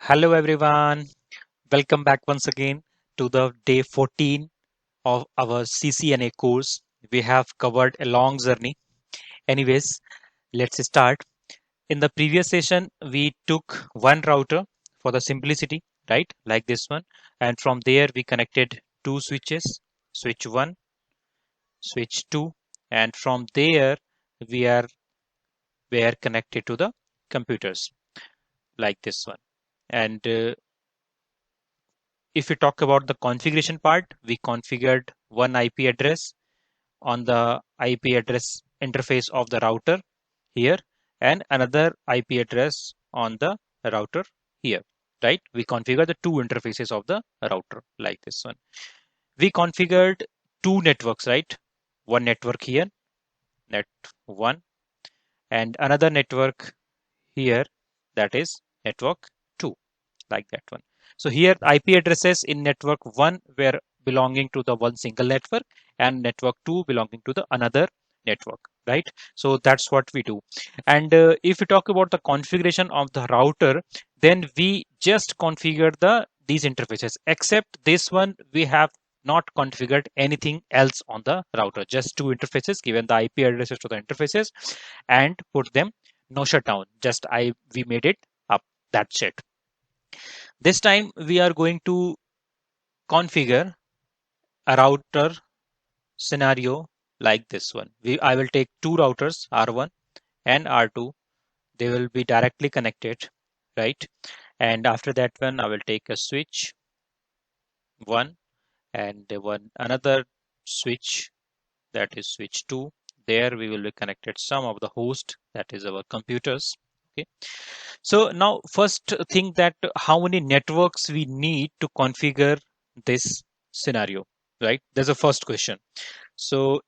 Hello everyone, welcome back once again to the day 14 of our CCNA course. We have covered a long journey. Anyways, let's start. In the previous session, we took one router for the simplicity, right? Like this one. And from there, we connected two switches, switch 1, switch 2. And from there, we are connected to the computers like this one. And if we talk about the configuration part, we configured one IP address on the IP address interface of the router here and another IP address on the router here, right? We configured the two interfaces of the router like this one. We configured two networks, right? One network here, net 1, and another network here, that is network 2, like that one. So here IP addresses in network 1 were belonging to the one single network and network 2 belonging to the another network, right? So that's what we do. And if we talk about the configuration of the router, then we just configure these interfaces, except this one we have not configured anything else on the router, just two interfaces, given the IP addresses to the interfaces and put them no shutdown, just we made it up, that's it. This time we are going to configure a router scenario like this one. I will take two routers, R1 and R2. They will be directly connected, right? And after that one, I will take a switch 1 and another switch, that is switch 2. There we will be connected some of the host, that is our computers. Okay. So now first think that how many networks we need to configure this scenario, right? There's a first question. So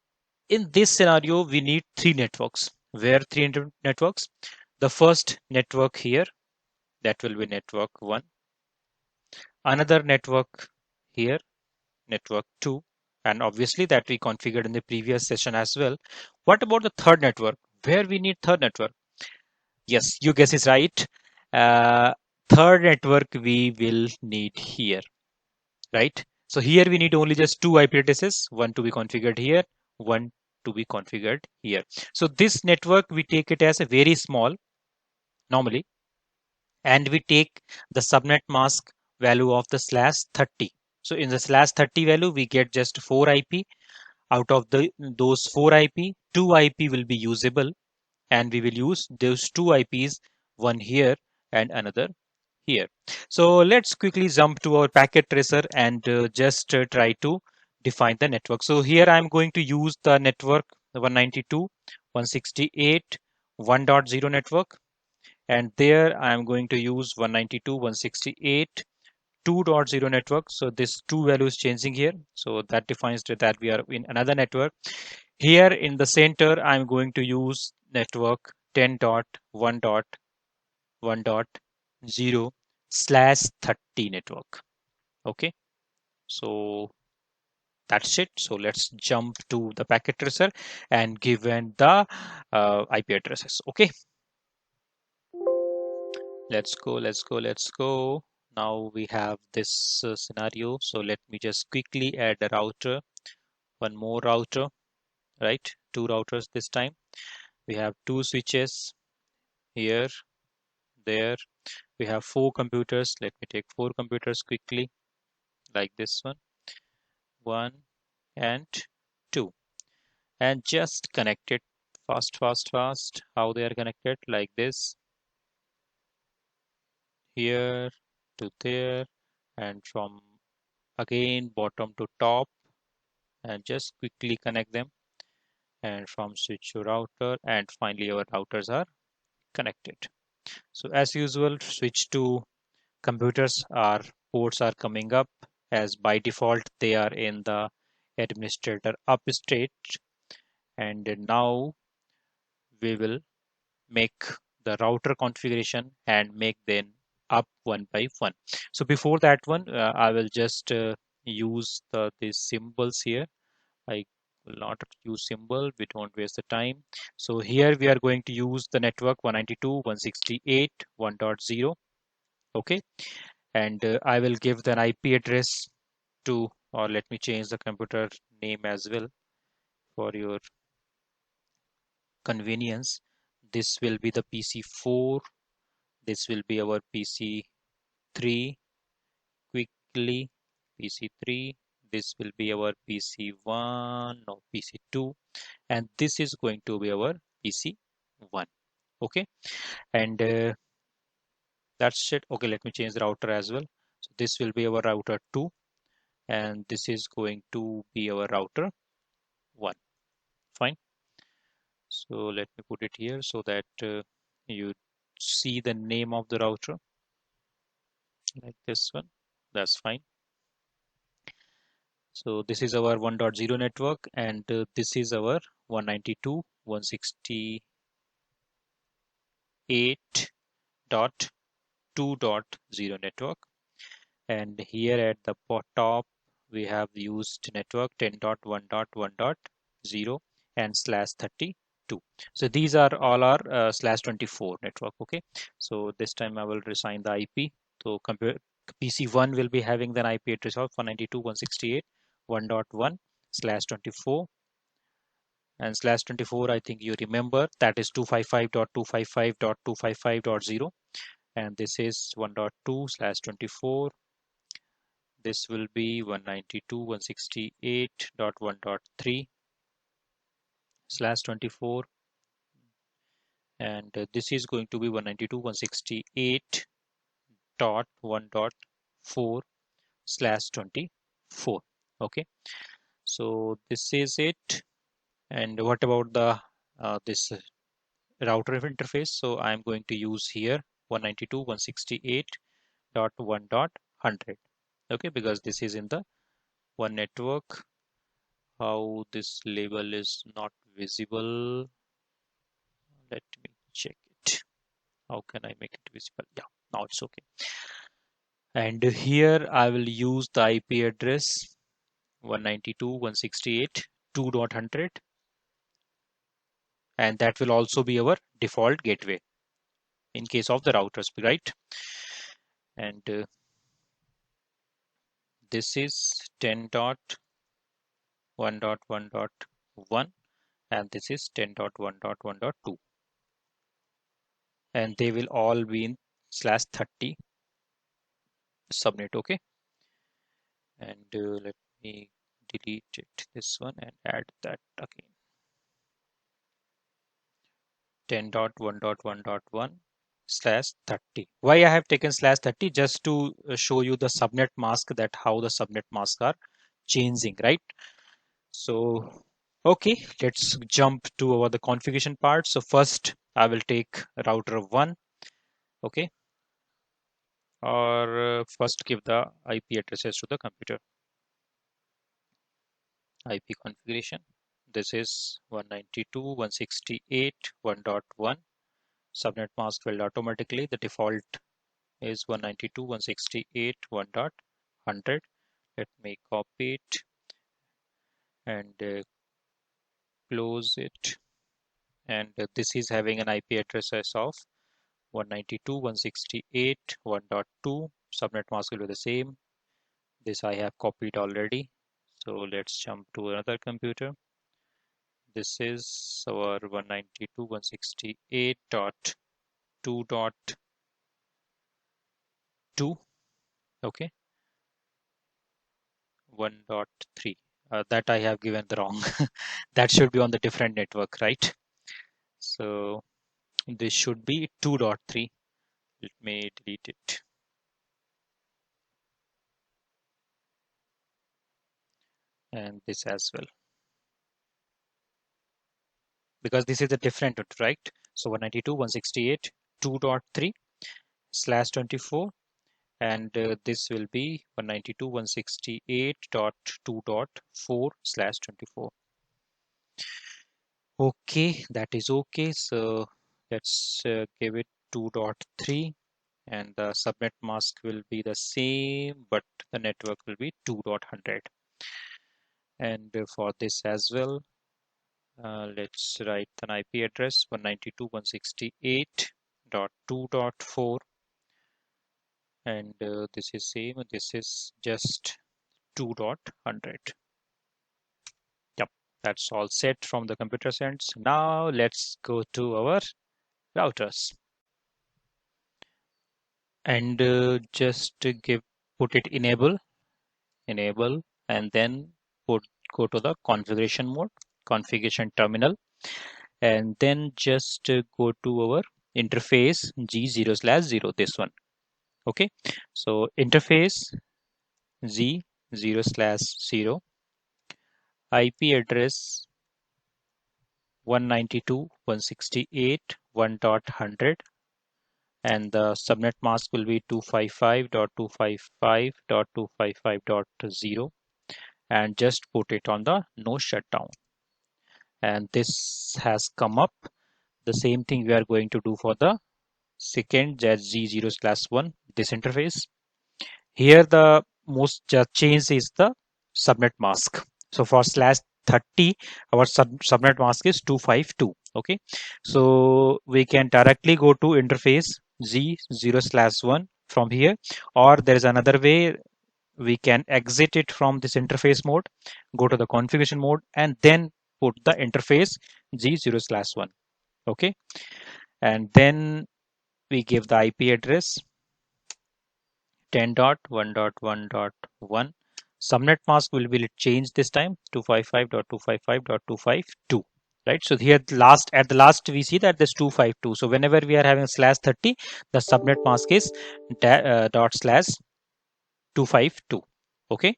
in this scenario, we need three networks. Where three networks? The first network here, that will be network 1. Another network here, network 2. And obviously that we configured in the previous session as well. What about the third network? Where we need third network? Yes, you guess is right. Uh, Third network we will need here, right? So here we need only just two IP addresses, one to be configured here, one to be configured here. So this network, we take it as a very small normally, and we take the subnet mask value of the /30. So in the /30 value, we get just 4 IP. Out of those 4 IP, 2 IP will be usable, and we will use those two IPs, one here and another here. So let's quickly jump to our packet tracer and just try to define the network. So here I'm going to use the network 192.168.1.0 network, and there I'm going to use 192.168.2.0 network. So this two values changing here. So that defines that we are in another network. Here in the center, I'm going to use network 10.1.1.0/30 network. Okay, so that's it. So let's jump to the packet tracer and given the IP addresses. Okay, let's go. Now we have this scenario. So let me just quickly add a router, one more router, right? Two routers this time. We have two switches here, there. We have four computers. Let me take four computers quickly, like this one, 1 and 2, and just connect it fast. How they are connected, like this, here to there, and from again bottom to top, and just quickly connect them, and from switch to router, and finally our routers are connected. So as usual, switch to computers, our ports are coming up, as by default they are in the administrator up state, and now we will make the router configuration and make them up one by one. So before that one, I will just use these symbols here. I will not use symbol, we don't waste the time. So here we are going to use the network 192.168.1.0, Okay, and I will give the IP address to, or let me change the computer name as well for your convenience. This will be the PC4, this will be our PC3 quickly, PC3, this will be our PC1, no, PC2, and this is going to be our PC1. Okay, and that's it. Okay, let me change the router as well. So this will be our router 2, and this is going to be our router 1. Fine. So let me put it here so that you see the name of the router like this one. That's fine. So this is our 1.0 network, and this is our 192.168.2.0 network. And here at the top, we have used network 10.1.1.0 and /32. So these are all our /24 network. Okay. So this time I will reassign the IP. So PC1 will be having the IP address of 192.168.1.1/24, and /24, I think you remember, that is 255.255.255.0, and this is 1.2/24. This will be 192.168.1.3/24, and this is going to be 192.168.1.4/24. Okay, so this is it. And what about the this router interface? So I'm going to use here 192.168.1.100. Okay, because this is in the one network. How this label is not visible? Let me check it. How can I make it visible? Yeah, now it's okay. And here I will use the IP address 192.168.2.100, and that will also be our default gateway in case of the routers, right? And this is 10.1.1.1, and this is 10.1.1.2, and they will all be in /30 subnet. Okay, and let me delete it, this one, and add that again. 10.1.1.1/30. Why I have taken /30? Just to show you the subnet mask, that how the subnet masks are changing, right? So okay, let's jump to the configuration part. So first I will take router 1. Okay, or first give the IP addresses to the computer. IP configuration. This is 192.168.1.1. Subnet mask filled automatically. The default is 192.168.1.100. Let me copy it and close it. And this is having an IP address of 192.168.1.2. Subnet mask will be the same. This I have copied already. So let's jump to another computer. This is our 192.168.2.2. Okay, 1.3. That I have given the wrong. That should be on the different network, right? So this should be 2.3. Let me delete it. And this as well, because this is a different, right? So 192.168.2.3/24, and this will be 192.168.2.4/24. Okay, that is okay. So let's give it 2.3, and the subnet mask will be the same, but the network will be 2.100. And for this as well, let's write an IP address 192.168.2.4, and this is same. This is just 2.100. Yep, that's all set from the computer sense. Now let's go to our routers and just put it enable, and then go to the configuration mode, configuration terminal, and then just go to our interface G0/0, this one. Okay, so interface G0/0, IP address 192.168.1.100, and the subnet mask will be 255.255.255.0, and just put it on the no shutdown. And this has come up. The same thing we are going to do for the second G0/1, this interface. Here the most change is the subnet mask. So for /30, our subnet mask is 252. Okay, so we can directly go to interface G0/1 from here, or there is another way. We can exit it from this interface mode, go to the configuration mode, and then put the interface G0/1. Okay, and then we give the IP address 10.1.1.1. Subnet mask will be changed this time, 255.255.252. Right, so here at the last we see that there's 252. So whenever we are having /30, the subnet mask is ./252. Okay,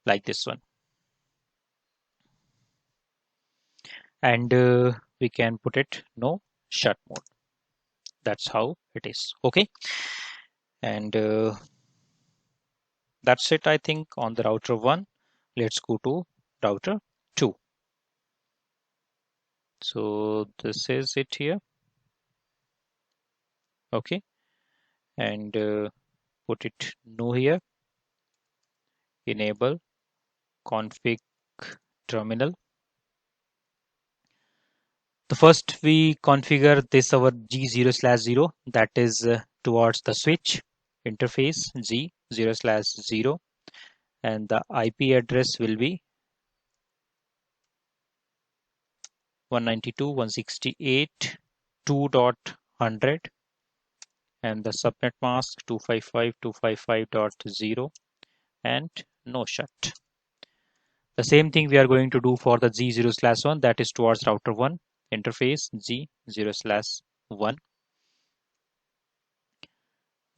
like this one, and we can put it no shut mode. That's how it is. Okay, and that's it, I think, on the router 1. Let's go to router 2. So this is it here. Okay, and put it no here, enable config terminal. The first we configure this our G0/0, that is towards the switch interface G0/0, and the IP address will be 192.168.2.100, and the subnet mask 255.255.0, and no shut. The same thing we are going to do for the G0/1, that is towards router 1 interface G0/1,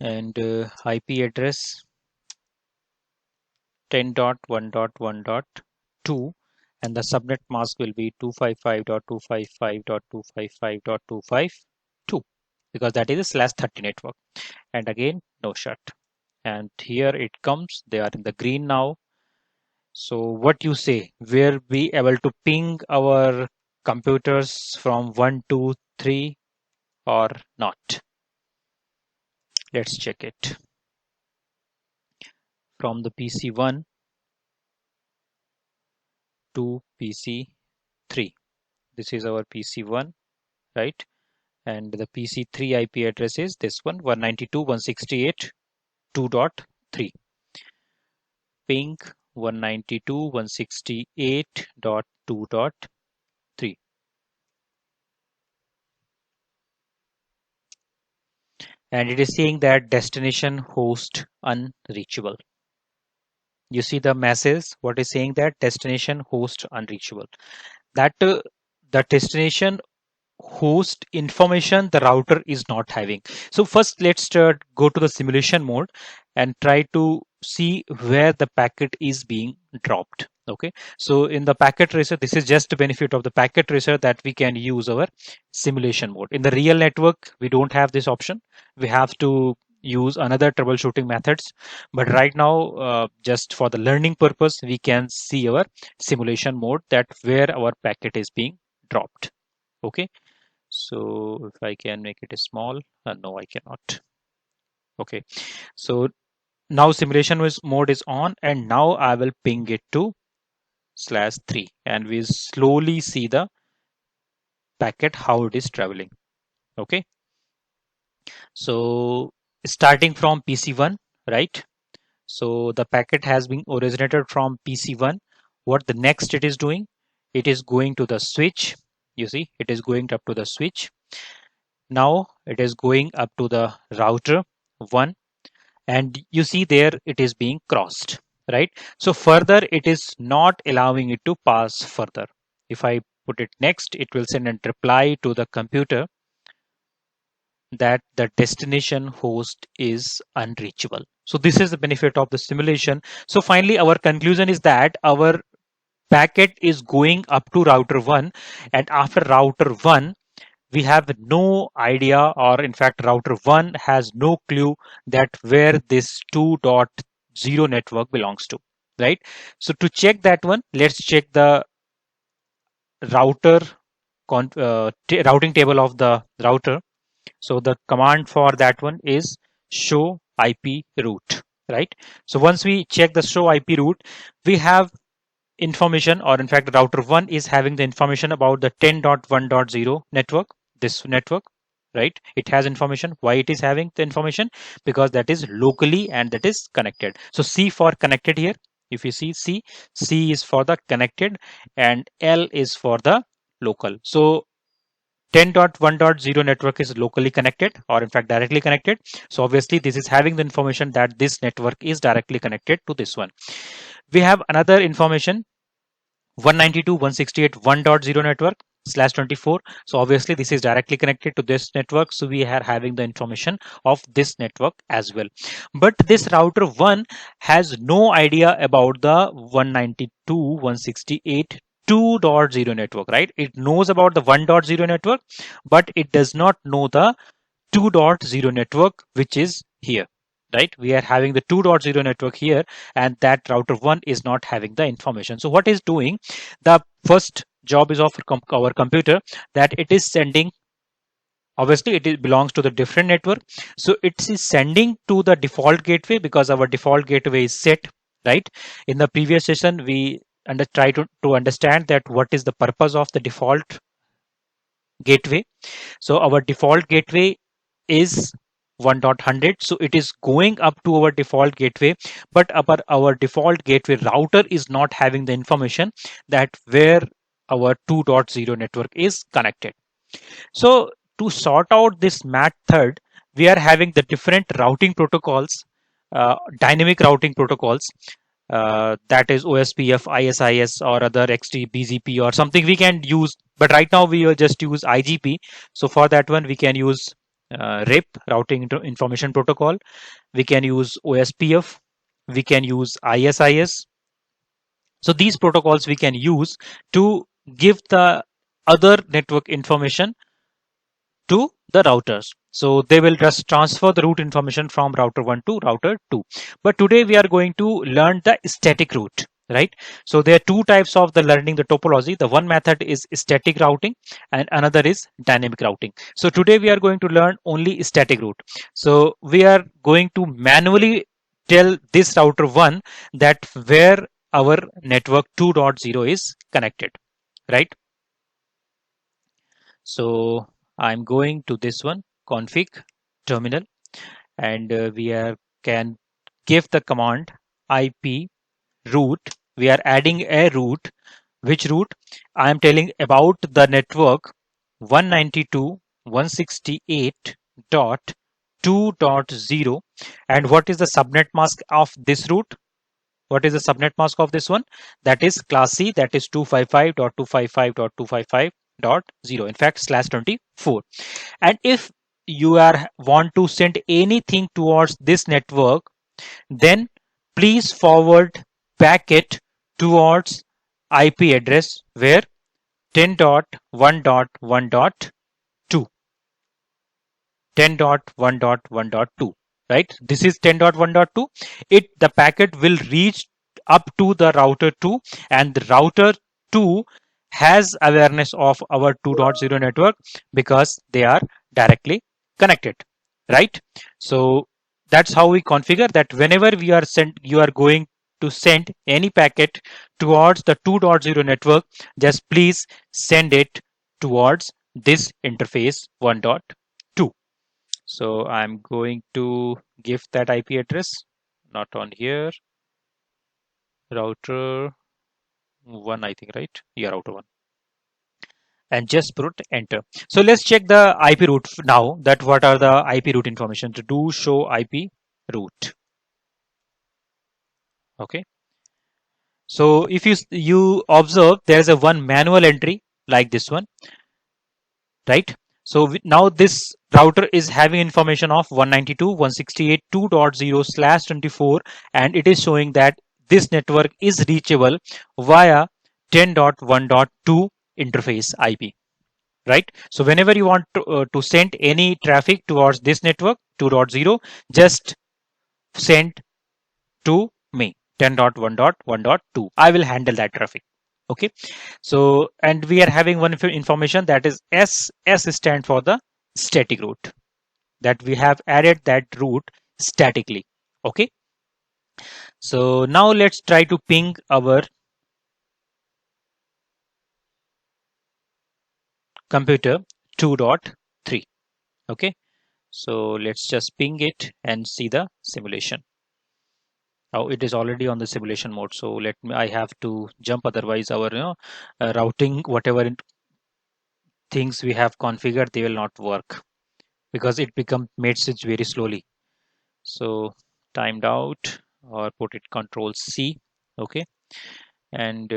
and IP address 10.1.1.2, and the subnet mask will be 255.255.255.252, because that is a /30 network, and again no shut. And here it comes, they are in the green now. So what you say, will we able to ping our computers from 1 to 3 or not? Let's check it. From the PC1 to PC3. This is our PC1, right? And the PC3 IP address is this one, 192.168.2.3. Ping 192.168.2.3. And it is saying that destination host unreachable. You see the message, what is saying that destination host unreachable. That the destination host information the router is not having. So first let's go to the simulation mode and try to see where the packet is being dropped. Okay, so in the packet tracer, this is just the benefit of the packet tracer, that we can use our simulation mode. In the real network we don't have this option, we have to use another troubleshooting methods, but right now just for the learning purpose we can see our simulation mode, that where our packet is being dropped. Okay, so if I can make it small, no, I cannot. Okay, so now simulation mode is on, and now I will ping it to /3, and we slowly see the packet how it is traveling. Okay, so starting from PC1, right? So the packet has been originated from PC1. What the next it is doing? It is going to the switch. You see, it is going up to the switch. Now it is going up to the router 1, and you see there it is being crossed, right? So further it is not allowing it to pass further. If I put it next, it will send a reply to the computer that the destination host is unreachable. So this is the benefit of the simulation. So finally our conclusion is that our packet is going up to router 1, and after router 1 we have no idea, or in fact router 1 has no clue that where this 2.0 network belongs to, right? So to check that one, let's check the router routing table of the router. So the command for that one is show IP route, right? So once we check the show IP route, we have information, or in fact router 1 is having the information about the 10.1.0 network, this network, right? It has information. Why it is having the information? Because that is locally and that is connected. So C for connected here. If you see C is for the connected and L is for the local. So 10.1.0 network is locally connected, or in fact directly connected. So obviously this is having the information that this network is directly connected to this one. We have another information, 192.168.1.0 network /24. So obviously this is directly connected to this network. So we are having the information of this network as well. But this router 1 has no idea about the 192.168 2.0 network, right? It knows about the 1.0 network, but it does not know the 2.0 network, which is here, right? We are having the 2.0 network here, and that router 1 is not having the information. So what is doing? The first job is of our computer, that it is sending, obviously it belongs to the different network. So it is sending to the default gateway, because our default gateway is set, right? In the previous session, we try to understand that what is the purpose of the default gateway. So our default gateway is 1.100. So it is going up to our default gateway, but our default gateway router is not having the information that where our 2.0 network is connected. So to sort out this method, we are having the different routing protocols, dynamic routing protocols, that is OSPF, ISIS, or other XT, BGP, or something we can use. But right now we will just use IGP. So for that one, we can use RIP, Routing Information Protocol. We can use OSPF. We can use ISIS. So these protocols we can use to give the other network information to the routers. So they will just transfer the route information from router 1 to router 2. But today we are going to learn the static route, right? So there are two types of the learning the topology. The one method is static routing and another is dynamic routing. So today we are going to learn only static route. So we are going to manually tell this router 1 that where our network 2.0 is connected, right? So I'm going to this one, config terminal, and we can give the command IP route. We are adding a route. Which route? I am telling about the network 192.168.2.0. And what is the subnet mask of this route? What is the subnet mask of this one? That is class C, that is 255.255.255.0, in fact /24. And if you are want to send anything towards this network, then please forward packet towards IP address where 10.1.1.2. 10.1.1.2, right? This is 10.1.2. The packet will reach up to the router 2, and the router 2 has awareness of our 2.0 network because they are directly connected, right? So that's how we configure that. Whenever you are going to send any packet towards the 2.0 network, just please send it towards this interface 1.2. So I'm going to give that IP address, not on here, router 1, I think, right? Yeah, router 1. And just put enter. So let's check the IP route now, that what are the IP route information. To do show IP route. Okay. So if you observe, there's a one manual entry like this one, right? So now this router is having information of 192.168.2.0/24, and it is showing that this network is reachable via 10.1.2 interface IP, right? So whenever you want to send any traffic towards this network 2.0, just send to me 10.1.1.2. I will handle that traffic. Okay. So, and we are having one information, that is S stand for the static route, that we have added that route statically. Okay. So now let's try to ping our computer 2.3. Okay. So let's just ping it and see the simulation. Oh, it is already on the simulation mode. So let me, I have to jump, otherwise our routing, whatever things we have configured, they will not work because it become made switch very slowly. So timed out, or put it control C. Okay. And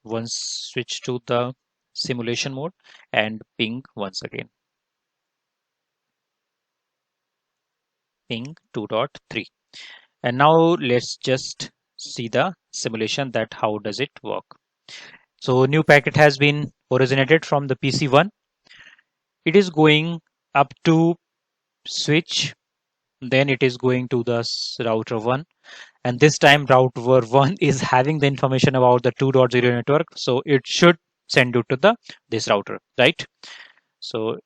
once switch to the simulation mode and ping once again, ping 2.3. And now let's just see the simulation, that how does it work. So new packet has been originated from the PC1. It is going up to switch, then it is going to the router 1, and this time router 1 is having the information about the 2.0 network, so it should send it to the this router, right? So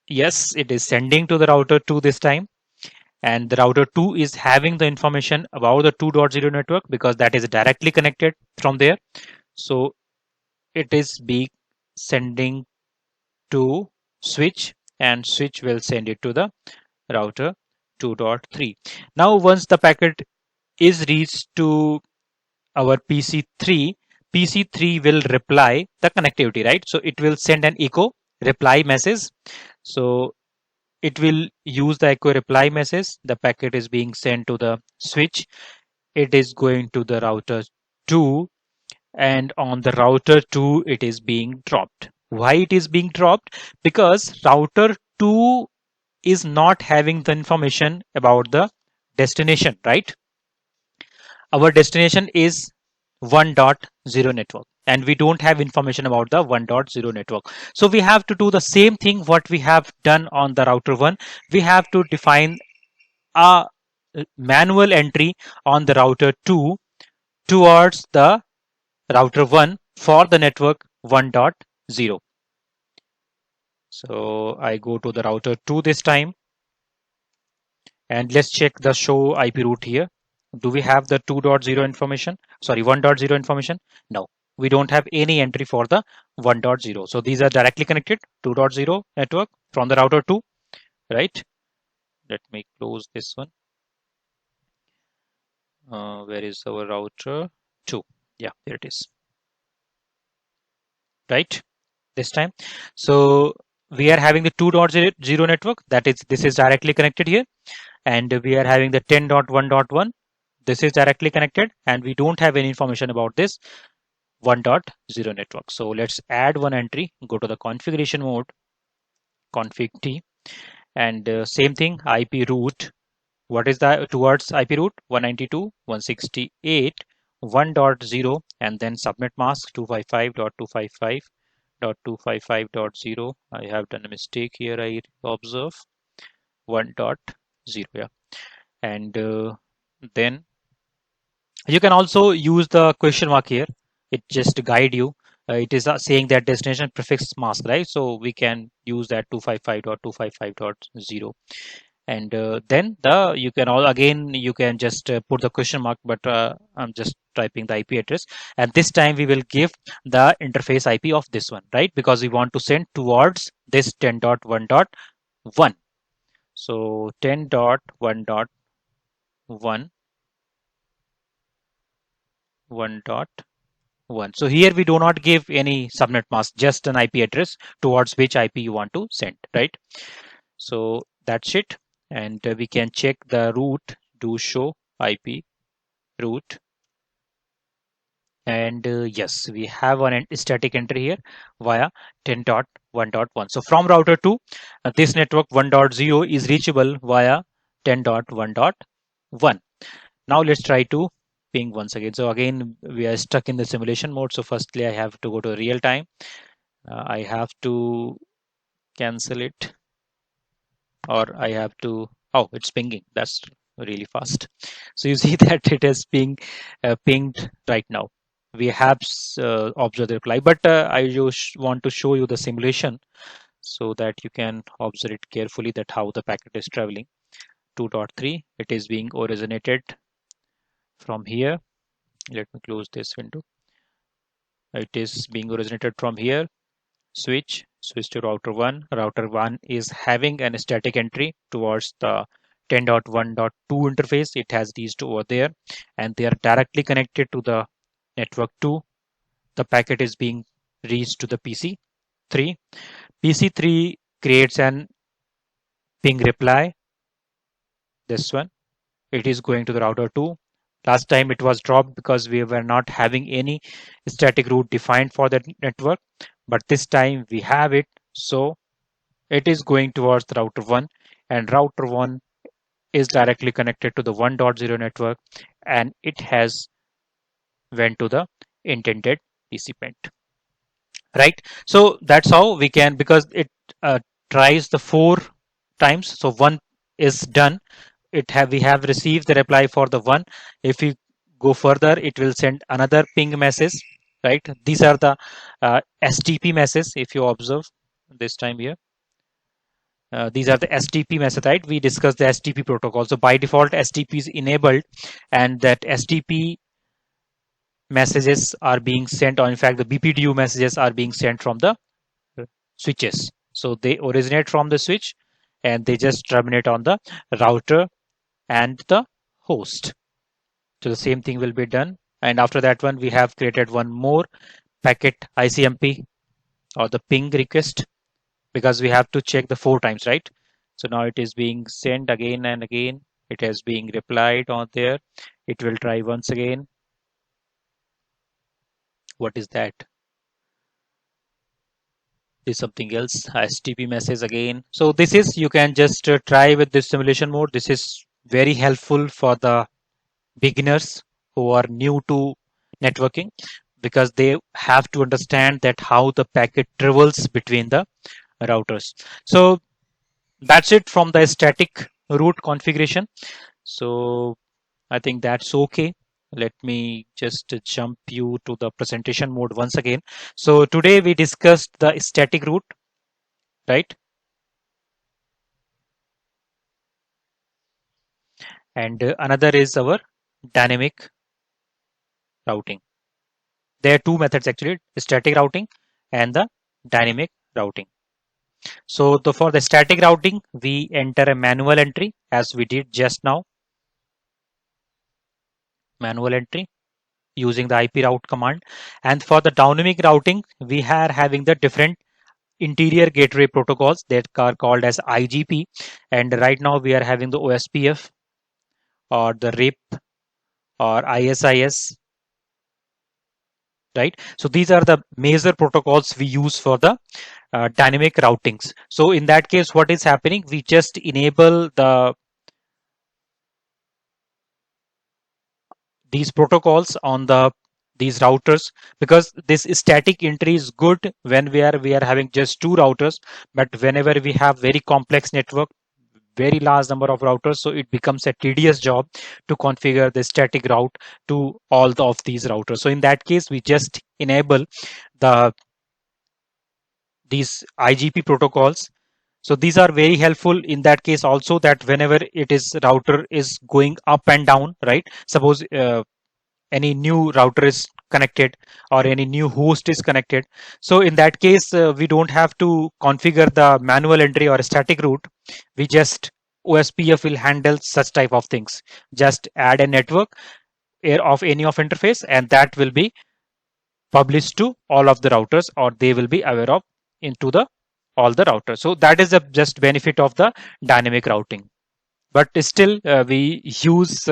yes, it is sending to the router 2 this time, and the router 2 is having the information about the 2.0 network because that is directly connected from there. So it is be sending to switch, and switch will send it to the router 2.3. Now once the packet is reached to our PC3, PC3 will reply the connectivity, right? So it will send an echo reply message. So it will use the echo reply message. The packet is being sent to the switch. It is going to the router 2, and on the router 2 it is being dropped. Why it is being dropped? Because router 2 is not having the information about the destination, right? Our destination is 1.0 network, and we don't have information about the 1.0 network. So we have to do the same thing what we have done on the router 1. We have to define a manual entry on the router 2 towards the router 1 for the network 1.0. So I go to the router 2 this time, and let's check the show IP route here. Do we have the 2.0 information? Sorry, 1.0 information? No, we don't have any entry for the 1.0. So these are directly connected 2.0 network from the router 2, right? Let me close this one. Where is our router 2? Yeah, there it is. Right, this time. So we are having the 2.0 network, that is, this is directly connected here, and we are having the 10.1.1. This is directly connected, and we don't have any information about this 1.0 network. So let's add one entry, go to the configuration mode, config T, and same thing, IP route. What is the towards IP route? 192.168.1.0, and then subnet mask 255.255.255.0. I have done a mistake here, I observe 1.0. Yeah. And then you can also use the question mark here. It just guide you. It is saying that destination prefix mask, right? So we can use that 255.255.0. And then you can all again you can just put the question mark, but I'm just typing the IP address, and this time we will give the interface IP of this one, right? Because we want to send towards this 10.1.2 1. So 10.1.1, 1.1. So here we do not give any subnet mask, just an IP address towards which IP you want to send, right? So that's it. And we can check the root, do show IP root. And yes, we have an static entry here via 10.1.1. So from router 2, this network 1.0 is reachable via 10.1.1. Now let's try to ping once again. So again, we are stuck in the simulation mode. So firstly, I have to go to real time. I have to cancel it, or I have to, oh, it's pinging. That's really fast. So you see that it is being pinged right now. We have observed the reply, but I just want to show you the simulation so that you can observe it carefully, that how the packet is traveling. 2.3, it is being originated from here. Let me close this window. It is being originated from here. Switch to router 1. Router 1 is having an static entry towards the 10.1.2 interface. It has these two over there, and they are directly connected to the network 2. The packet is being reached to the PC3. PC3 creates an ping reply. This one, it is going to the router 2. Last time it was dropped because we were not having any static route defined for that network, but this time we have it. So it is going towards the router 1, and router 1 is directly connected to the 1.0 network, and it has went to the intended recipient, right? So that's how we can, because it tries the 4 times. So 1 is done. We have received the reply for the 1. If we go further, it will send another ping message, right? These are the STP message. If you observe this time here, these are the STP message, right? We discussed the STP protocol. So by default, STP is enabled, and that STP messages are being sent, or in fact, the BPDU messages are being sent from the switches. So they originate from the switch, and they just terminate on the router and the host. So the same thing will be done. And after that one, we have created one more packet ICMP, or the ping request, because we have to check the 4 times, right? So now it is being sent again and again. It is being replied on there. It will try once again. What is that? Is something else. STP message again. So this is, you can just try with this simulation mode. This is very helpful for the beginners who are new to networking, because they have to understand that how the packet travels between the routers. So that's it from the static root configuration. So I think that's okay. Let me just jump you to the presentation mode once again. So today we discussed the static root, right? And another is our dynamic routing. There are two methods actually, static routing and the dynamic routing. So for the static routing, we enter a manual entry as we did just now. Manual entry using the IP route command. And for the dynamic routing, we are having the different interior gateway protocols that are called as IGP. And right now we are having the OSPF, or the RIP, or ISIS, right? So these are the major protocols we use for the dynamic routings. So in that case, what is happening? We just enable these protocols on these routers, because this static entry is good when we are having just 2 routers. But whenever we have very complex network, very large number of routers, so it becomes a tedious job to configure the static route to all of these routers. So in that case, we just enable these IGP protocols. So these are very helpful in that case also, that whenever it is router is going up and down, right? Suppose any new router is connected or any new host is connected. So in that case, we don't have to configure the manual entry or static route. We just OSPF will handle such type of things. Just add a network of any of interface, and that will be published to all of the routers, or they will be aware of into the all the routers. So that is the just benefit of the dynamic routing. But still, we use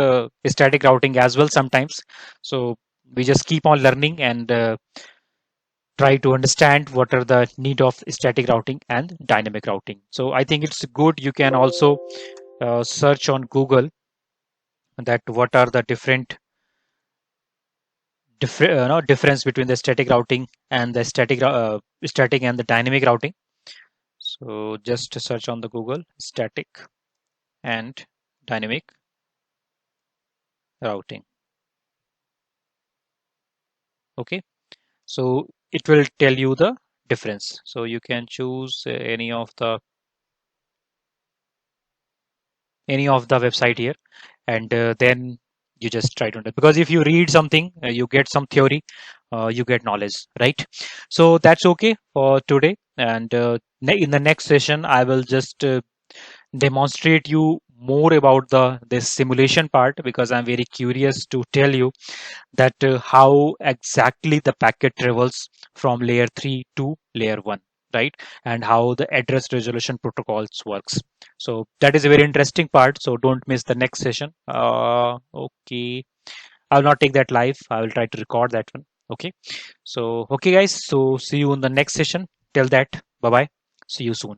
static routing as well sometimes. So we just keep on learning and try to understand what are the need of static routing and dynamic routing. So I think it's good. You can also search on Google that what are the difference between the static routing and the static and the dynamic routing. So just search on the Google static and dynamic routing. Okay, so it will tell you the difference. So you can choose any of the website here, and then you just try to understand. Because if you read something, you get some theory, you get knowledge, right? So that's okay for today, and in the next session I will just demonstrate you more about the this simulation part, because I'm very curious to tell you that how exactly the packet travels from layer 3 to layer 1, right? And how the address resolution protocols works. So that is a very interesting part, so don't miss the next session. Okay, I will not take that live, I will try to record that one. Okay, so okay guys, so see you in the next session. Till that, bye bye, see you soon.